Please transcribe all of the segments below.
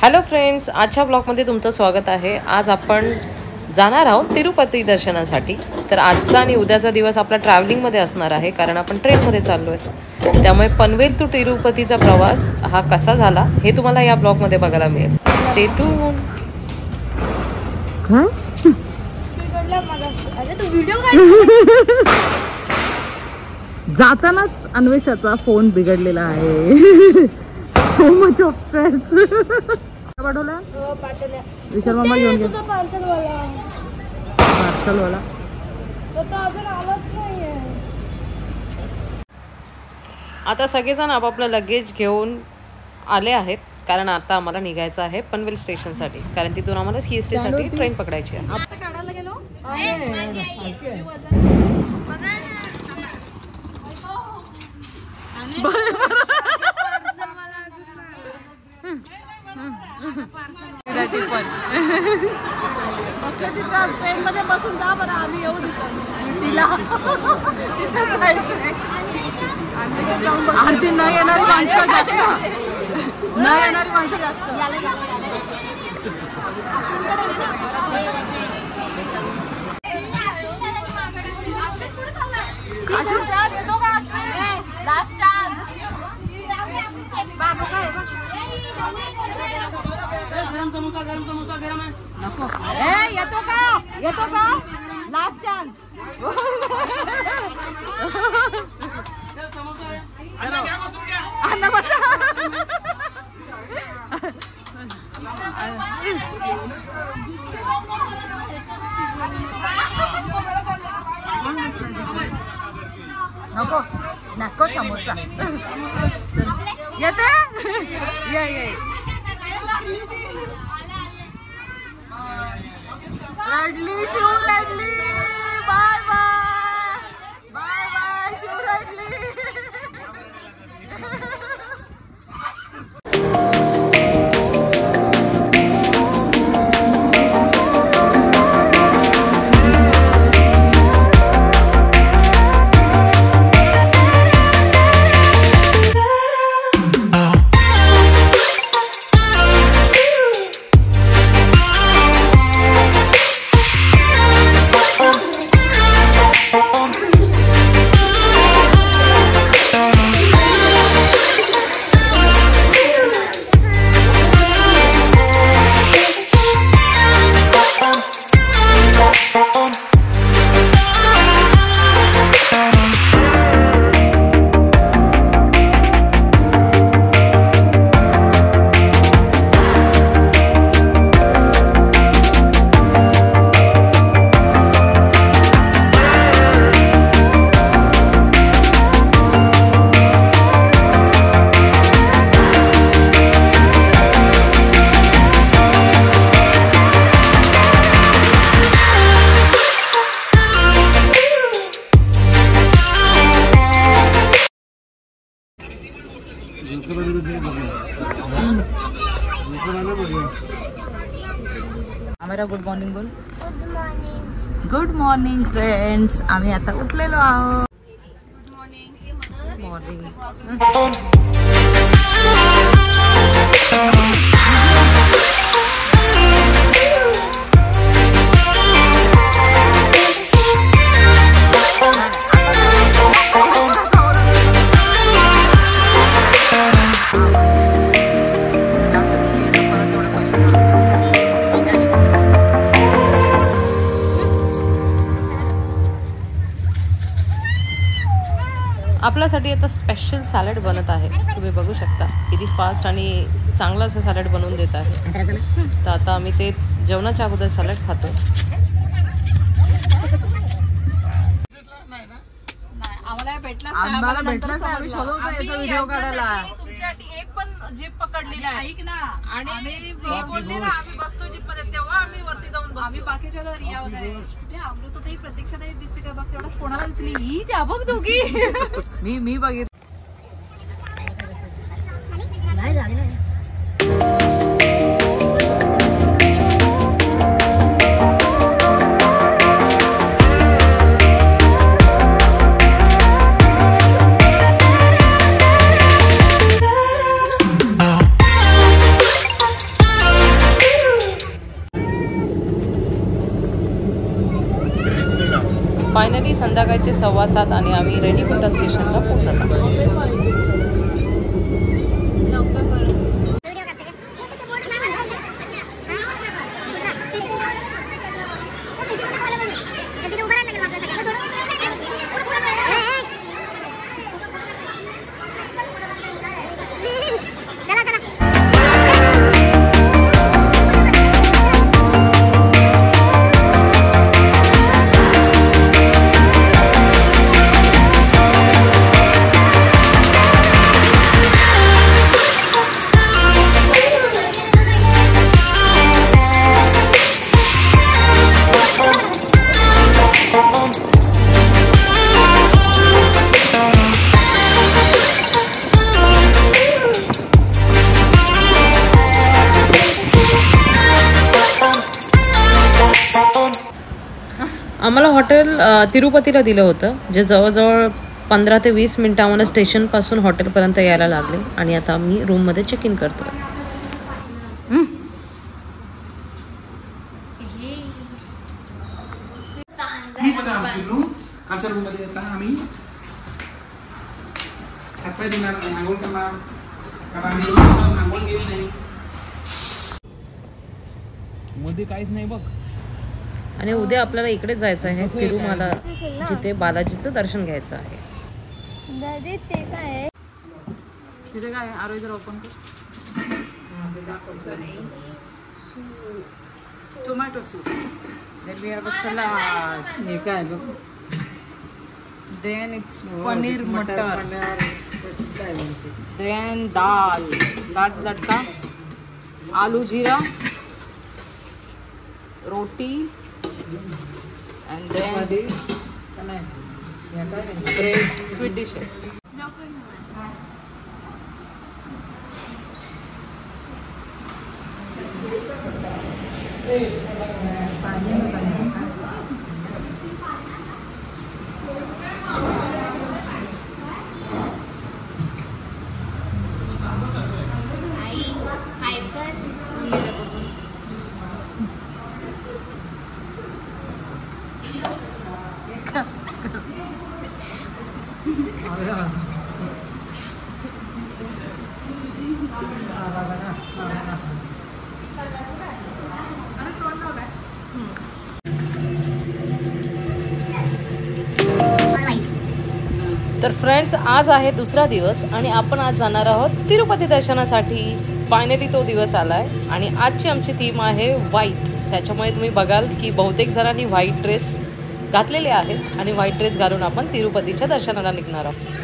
Hello friends, आजच्या ब्लॉगमध्ये तुमचं स्वागत आहे। आज आपण जाणार आहोत तिरुपती दर्शनासाठी। तर आजचा आणि उद्याचा दिवस आपला ट्रॅव्हलिंगमध्ये असणार आहे, कारण आपण ट्रेनमध्ये चाललो आहे। त्यामुळे पनवेल टू तिरुपतीचा प्रवास हा कसा झाला हे तुम्हाला या ब्लॉगमध्ये बघायला मिळेल। Stay tune. जातानाच अन्वेषाचा फोन बिघडलेला आहे। So much of stress. पाठवला विशाल मामा घेऊन गेला पार्सल वाला। आता सगळेजण आपापलं लगेज घेऊन आले आहेत, कारण आता आम्हाला निघायचं आहे पनवेल स्टेशनसाठी, कारण तिथून आम्हाला CST साठी ट्रेन पकडायची आहे। ट्रेन मध्ये बसून जा बरं, आम्ही येऊ अर्धी न येणारी माणसं जास्त, न येणारी माणसं जास्त। येतो का लास्ट चान्स? येतो का लास्ट चान्स? नको नको समोसा येते। ये रडली शिव रडली। Bye bye bye bye Shiv रडली। आम्हाला गुड मॉर्निंग बोल। गुड मॉर्निंग फ्रेंड्स, आम्ही आता उठलेलो आहोत। Good morning. आपल्यासाठी आता स्पेशल सॅलड बनत आहे। तुम्ही बघू शकता किती फास्ट आणि चांगलं असं सॅलड बनवून देत आहे। तर आता आम्ही तेच जेवणाच्या अगोदर सॅलड खातो। आम्हाला भेटलाच नाही, आम्ही शोधत होतो याचा व्हिडिओ काढायला। तुमच्यासाठी एक पण जीप पकडली नाही, ऐक ना। आणि बोलले ना आम्ही बसतो जीप मध्ये, तेव्हा आम्ही वरती जाऊन बसलो। आम्ही बाकीच्या रिया वगैरे अमृताताई प्रतीक्षाताई दिसते का बघ, तेवढा कोणाला दिसली ही त्या बघ दोघी। मी बघितलं। संध्याकाळचे 7:15 आणि आम्ही रेणीगुंटा स्टेशनला पोहोचत आहोत. आम्हाला हॉटेल तिरुपतीला दिलं होतं, जे जवळजवळ 15 ते 20 मिनटं आम्हाला स्टेशनपासून हॉटेलपर्यंत यायला लागले. आणि आता आम्ही रूममध्ये चेक इन करतो. आमच्या रूममध्ये येता आम्ही हातपाय धुणार नाही, आंघोळ करणार, कारण आम्ही आंघोळ केली नाही. मध्ये काहीच नाही बघ. आणि उद्या आपल्याला इकडेच जायचं आहे, तिरुमाला, जिथे बालाजीचं दर्शन घ्यायचं आहे. तिथे काय आरोग्य जर ओपन कर. Tomato soup. Then we have a salad. हे काय बघ. Then it's paneer matar. Then dal tadka, aloo jeera, roti, and then bread, sweet dish. तर फ्रेंड्स, आज आहे दुसरा दिवस आणि आपण आज जाणार आहोत तिरुपती दर्शनासाठी. फायनली तो दिवस आलाय आणि आजची आमची थीम आहे व्हाईट. त्याच्यामुळे तुम्ही बघाल की बहुतेक जणांनी व्हाईट ड्रेस घातलेले आहेत आणि व्हाईट ड्रेस घालून आपण तिरुपतीच्या दर्शनाला निघणार आहोत.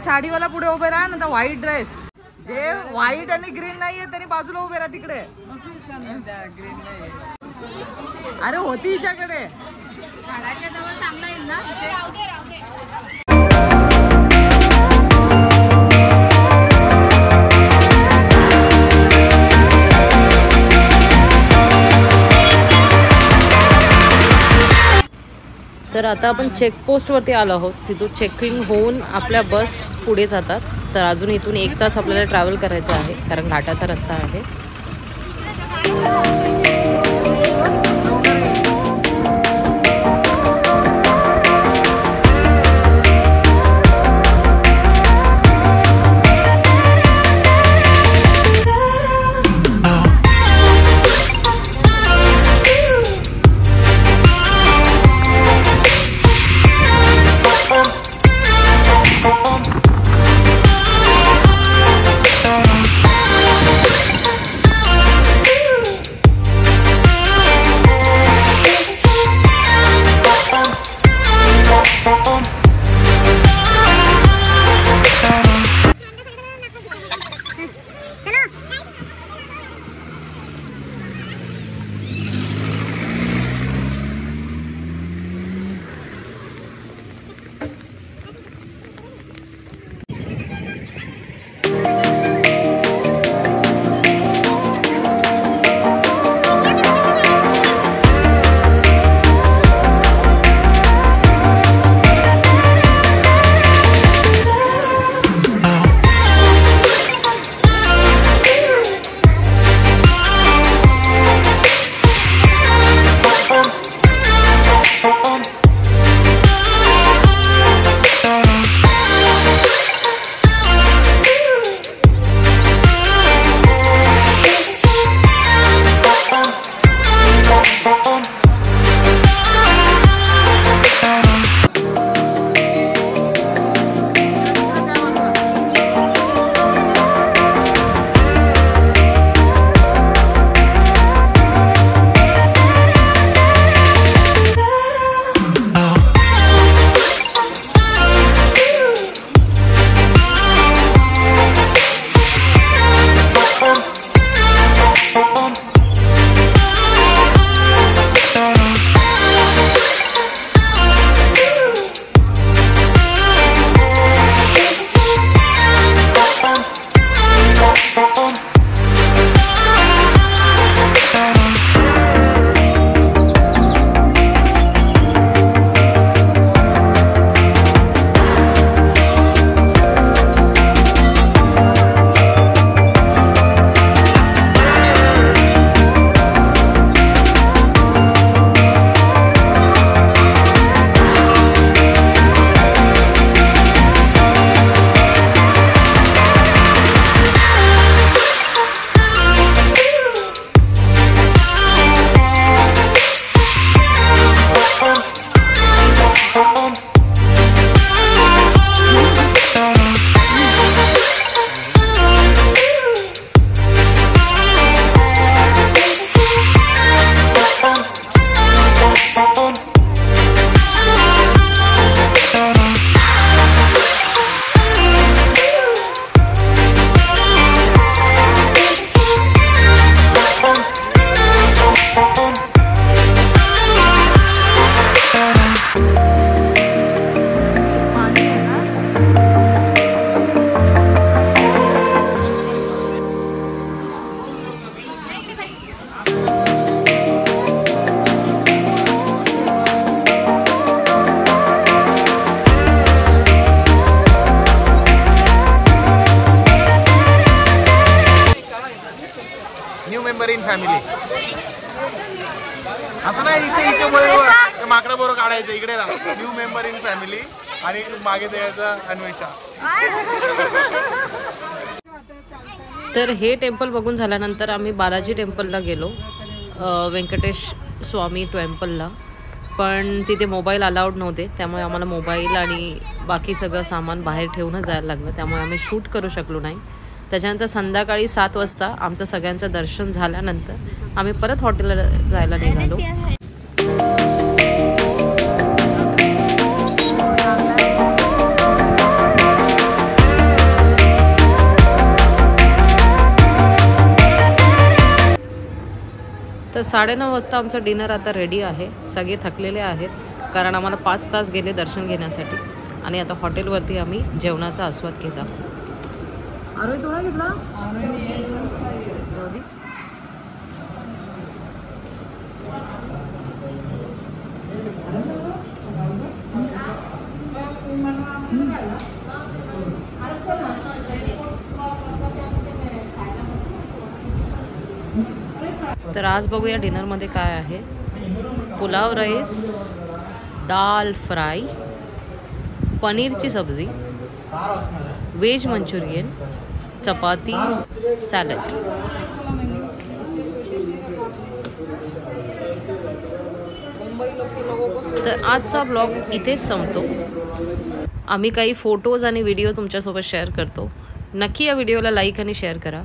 साडीवाला पुढे उभे राहा ना, व्हाईट ड्रेस. जे व्हाईट आणि ग्रीन नाहीये त्यांनी बाजूला उभे राहा तिकडे. अरे होती हिच्याकडे. झाडाच्या जवळ चांगलं येईल ना. तर आता आपण चेकपोस्टवरती आलो आहोत. तिथून चेकिंग होऊन आपल्या बस पुढे जातात. तर अजून इथून 1 तास आपल्याला ट्रॅव्हल करायचं आहे, कारण घाटाचा रस्ता आहे. फॅमिली. असं नाही इथे माकडा बरोबर काढायचं इकडे न्यू मेंबर इन फॅमिली आणि मागे द्यायचा अन्वेषा. तर हे टेम्पल बघून झाल्यानंतर आम्ही बालाजी टेम्पलला गेलो, व्यंकटेश स्वामी टेम्पलला. पण तिथे मोबाईल अलाउड नव्हते, त्यामुळे आम्हाला मोबाईल आणि बाकी सगळं सामान बाहेर ठेवूनच जायला लागलं. त्यामुळे आम्ही शूट करू शकलो नाही. त्याच्यानंतर संध्याकाळी 7 वाजता आमचं सगळ्यांचं दर्शन झाल्यानंतर आम्ही परत हॉटेलला जायला निघालो. तर 9:30 वाजता आमचं डिनर आता रेडी आहे. सगळे थकलेले आहेत कारण आम्हाला 5 तास गेले दर्शन घेण्यासाठी आणि आता हॉटेलवरती आम्ही जेवणाचा आस्वाद घेत आहोत. आरोही तू नाही घेतला? तर आज बघूया डिनरमध्ये काय आहे. पुलाव राईस, दाल फ्राय, पनीरची सब्जी, व्हेज मंचुरियन, चपाती, सॅलड. तर आजचा ब्लॉग इथेच संपतो. आम्ही काही फोटोज आणि व्हिडिओ तुमच्यासोबत शेअर करतो. नक्की या व्हिडिओला लाईक आणि शेअर करा.